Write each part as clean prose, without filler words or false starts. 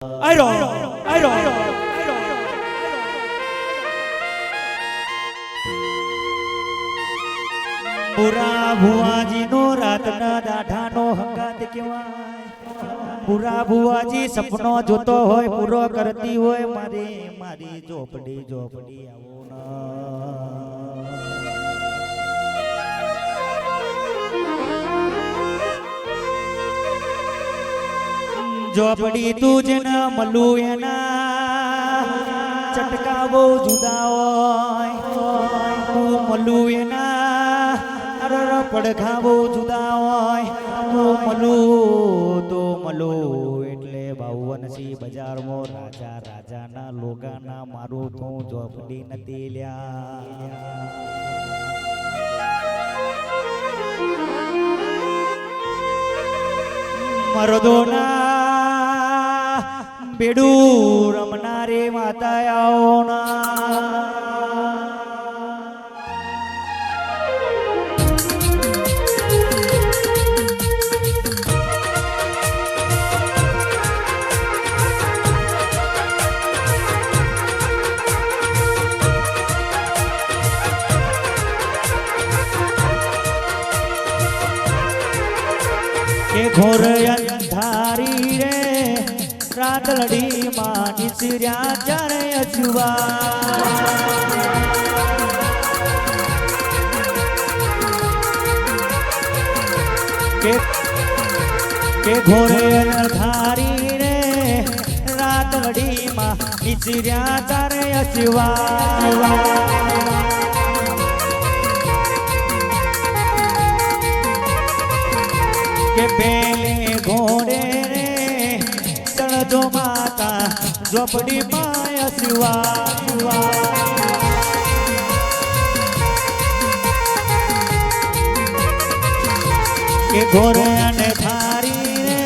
આયરો પુરા ભુવાજી નો રાતના દાઢાનો હંગાત કહેવાય. પુરા ભુવાજી સપનો જોતો હોય, પૂરો કરતી હોય, મારી ઝોપડી આવો ના. ઝોપડી તું જેના મળું એના ચટકા બહુ જુદા હોય, તું મળું એના પડખા બહુ જુદા હોય, તું મળું એટલે બાવનસી બજારમાં રાજાના લોગાના મારું તું ઝોપડી નથી લ્યા. મરદોના બેડું રમનારે માતાઓના કે ઘોર અંધારી રે રાતલડી માં નિસર્યા ચારે અજુવા. કે ઘોર અંધારી રે રાતલડી માં નિસર્યા ચારે અજુવા. કે પેલે ઘોડે રે ચણજો માતા ઝોપડી પાય સુવા. કે ઘોડે અને થારી રે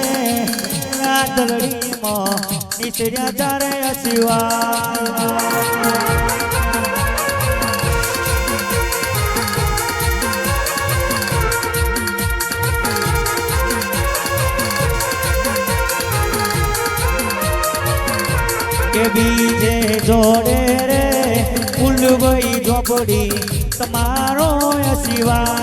રાતલડી માં નિસર્યા ચારે અસવા. કે બીજે જોડે રે ફૂલવઈ ઝોપડી તમારો અસીવા.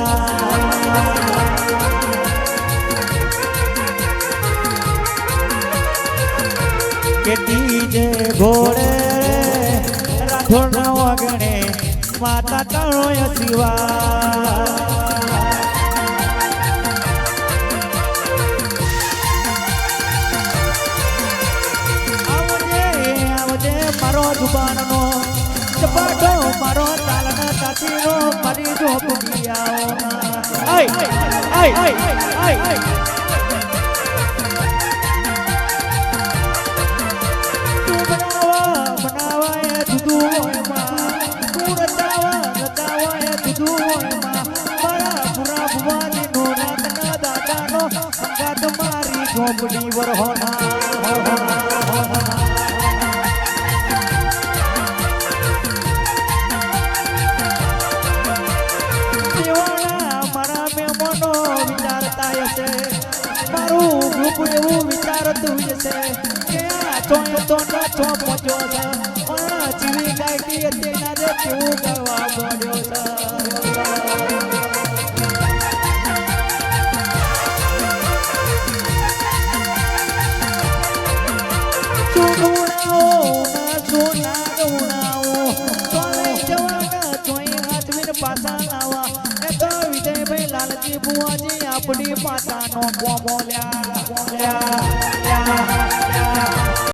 કે ત્રીજે ઘોડે રાઠોડના વગણે માતા તારો અસીવા. મારો જુબાનનો ચપાટો મારો તાલના સાથીનો મારી ઝોપડી આવો. તું બનાવા એ જુદું હોય માં, તું રચાવા એ જુદું હોય માં. મારા પુરા ભુવાજીનો રાતના દાદાનો સંગાત મારી ઝોપડી વરહોના. મારું ગ્રુપ એવું વિચારતું છે કે આ તો પહોંચ્યો છે, પણ જીવી ગાયકી અત્યારે કેવું કરવા પડ્યો છે. પાછા લાવા એ તો વિજયભાઈ લાલજી બુઆજી આપણી પાતાનો બોલ્યા.